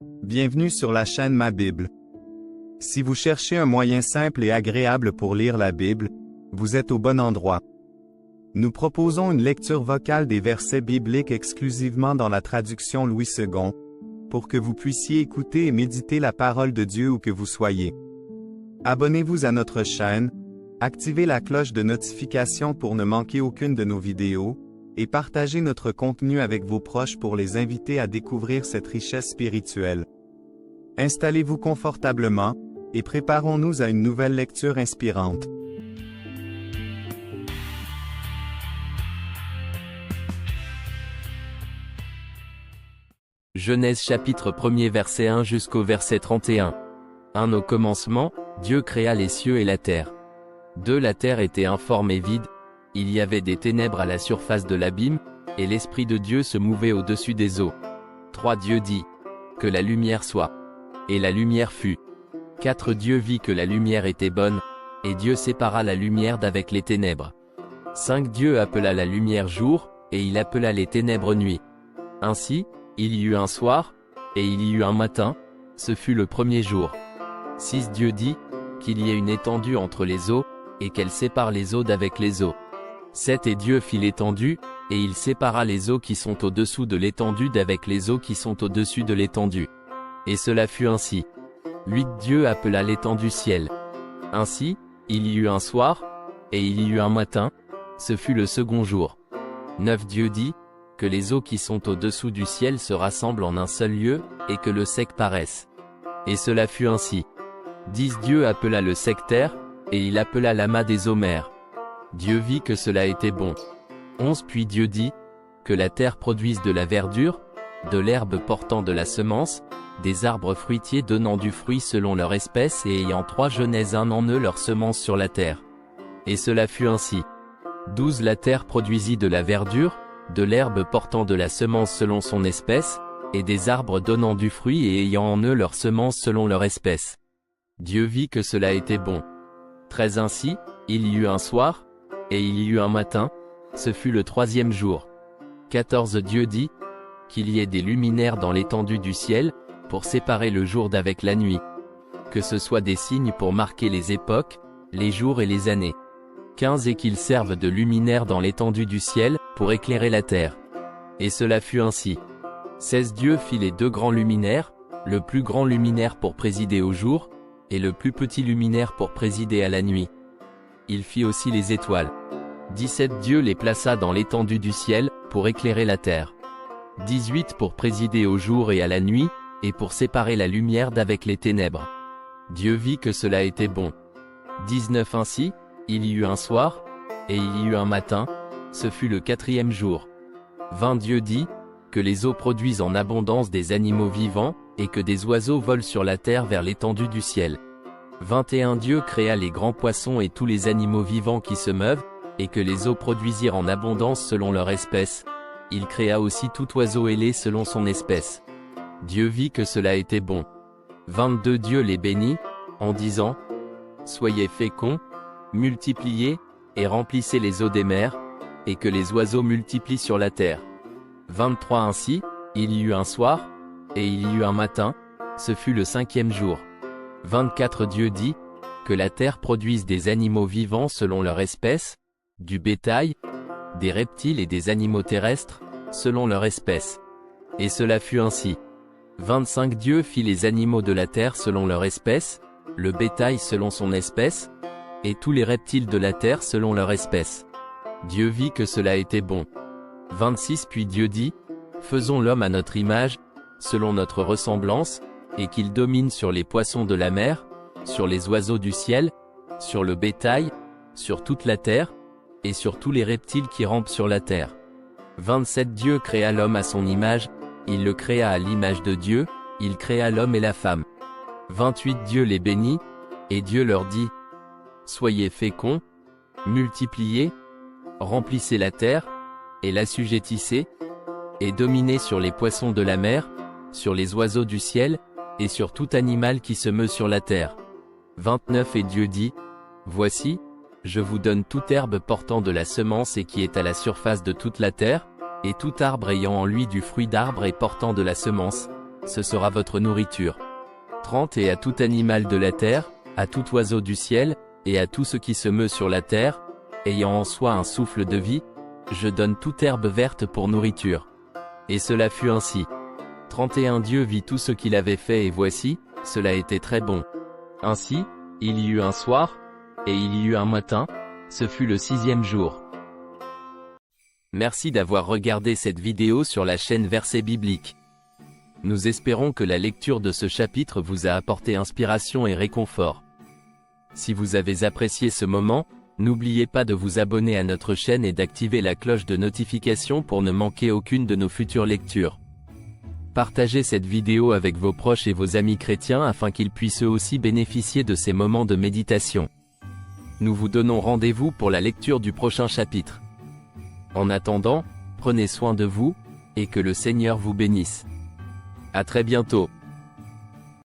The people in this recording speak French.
Bienvenue sur la chaîne Ma Bible. Si vous cherchez un moyen simple et agréable pour lire la Bible, vous êtes au bon endroit. Nous proposons une lecture vocale des versets bibliques exclusivement dans la traduction Louis II, pour que vous puissiez écouter et méditer la parole de Dieu où que vous soyez. Abonnez-vous à notre chaîne, activez la cloche de notification pour ne manquer aucune de nos vidéos, et partagez notre contenu avec vos proches pour les inviter à découvrir cette richesse spirituelle. Installez-vous confortablement, et préparons-nous à une nouvelle lecture inspirante. Genèse chapitre 1er verset 1 jusqu'au verset 31. 1 Au commencement, Dieu créa les cieux et la terre. 2 La terre était informe et vide, il y avait des ténèbres à la surface de l'abîme, et l'Esprit de Dieu se mouvait au-dessus des eaux. 3 Dieu dit, que la lumière soit. Et la lumière fut. 4 Dieu vit que la lumière était bonne, et Dieu sépara la lumière d'avec les ténèbres. 5 Dieu appela la lumière jour, et il appela les ténèbres nuit. Ainsi, il y eut un soir, et il y eut un matin, ce fut le premier jour. 6 Dieu dit, qu'il y ait une étendue entre les eaux, et qu'elle sépare les eaux d'avec les eaux. 7 Et Dieu fit l'étendue, et il sépara les eaux qui sont au-dessous de l'étendue d'avec les eaux qui sont au-dessus de l'étendue. Et cela fut ainsi. 8 Dieu appela l'étendue ciel. Ainsi, il y eut un soir, et il y eut un matin, ce fut le second jour. 9 Dieu dit, que les eaux qui sont au-dessous du ciel se rassemblent en un seul lieu, et que le sec paraisse. Et cela fut ainsi. 10 Dieu appela le sec terre, et il appela l'amas des eaux mers. Dieu vit que cela était bon. 11 Puis Dieu dit, que la terre produise de la verdure, de l'herbe portant de la semence, des arbres fruitiers donnant du fruit selon leur espèce et ayant 3 genêts un en eux leur semence sur la terre. Et cela fut ainsi. 12 La terre produisit de la verdure, de l'herbe portant de la semence selon son espèce, et des arbres donnant du fruit et ayant en eux leur semence selon leur espèce. Dieu vit que cela était bon. 13 Ainsi, il y eut un soir, et il y eut un matin, ce fut le troisième jour. 14 Dieu dit, qu'il y ait des luminaires dans l'étendue du ciel, pour séparer le jour d'avec la nuit. Que ce soit des signes pour marquer les époques, les jours et les années. 15 Et qu'ils servent de luminaires dans l'étendue du ciel, pour éclairer la terre. Et cela fut ainsi. 16 Dieu fit les 2 grands luminaires, le plus grand luminaire pour présider au jour, et le plus petit luminaire pour présider à la nuit. Il fit aussi les étoiles. 17 Dieu les plaça dans l'étendue du ciel, pour éclairer la terre. 18 Pour présider au jour et à la nuit, et pour séparer la lumière d'avec les ténèbres. Dieu vit que cela était bon. 19 Ainsi, il y eut un soir, et il y eut un matin, ce fut le 4e jour. 20 Dieu dit, que les eaux produisent en abondance des animaux vivants, et que des oiseaux volent sur la terre vers l'étendue du ciel. 21 Dieu créa les grands poissons et tous les animaux vivants qui se meuvent, et que les eaux produisirent en abondance selon leur espèce. Il créa aussi tout oiseau ailé selon son espèce. Dieu vit que cela était bon. 22 Dieu les bénit, en disant, soyez féconds, multipliez, et remplissez les eaux des mers, et que les oiseaux multiplient sur la terre. 23 Ainsi, il y eut un soir, et il y eut un matin, ce fut le 5e jour. 24 Dieu dit, que la terre produise des animaux vivants selon leur espèce, du bétail, des reptiles et des animaux terrestres, selon leur espèce. Et cela fut ainsi. 25 Dieu fit les animaux de la terre selon leur espèce, le bétail selon son espèce, et tous les reptiles de la terre selon leur espèce. Dieu vit que cela était bon. 26 Puis Dieu dit, faisons l'homme à notre image, selon notre ressemblance, et qu'il domine sur les poissons de la mer, sur les oiseaux du ciel, sur le bétail, sur toute la terre, et sur tous les reptiles qui rampent sur la terre. 27 Dieu créa l'homme à son image, il le créa à l'image de Dieu, il créa l'homme et la femme. 28 Dieu les bénit, et Dieu leur dit, soyez féconds, multipliez, remplissez la terre, et l'assujettissez, et dominez sur les poissons de la mer, sur les oiseaux du ciel, et sur tout animal qui se meut sur la terre. 29 Et Dieu dit, voici, je vous donne toute herbe portant de la semence et qui est à la surface de toute la terre, et tout arbre ayant en lui du fruit d'arbre et portant de la semence, ce sera votre nourriture. 30 Et à tout animal de la terre, à tout oiseau du ciel, et à tout ce qui se meut sur la terre, ayant en soi un souffle de vie, je donne toute herbe verte pour nourriture. Et cela fut ainsi. 31 Dieu vit tout ce qu'il avait fait et voici, cela était très bon. Ainsi, il y eut un soir, et il y eut un matin, ce fut le 6e jour. Merci d'avoir regardé cette vidéo sur la chaîne Versets bibliques. Nous espérons que la lecture de ce chapitre vous a apporté inspiration et réconfort. Si vous avez apprécié ce moment, n'oubliez pas de vous abonner à notre chaîne et d'activer la cloche de notification pour ne manquer aucune de nos futures lectures. Partagez cette vidéo avec vos proches et vos amis chrétiens afin qu'ils puissent eux aussi bénéficier de ces moments de méditation. Nous vous donnons rendez-vous pour la lecture du prochain chapitre. En attendant, prenez soin de vous, et que le Seigneur vous bénisse. À très bientôt.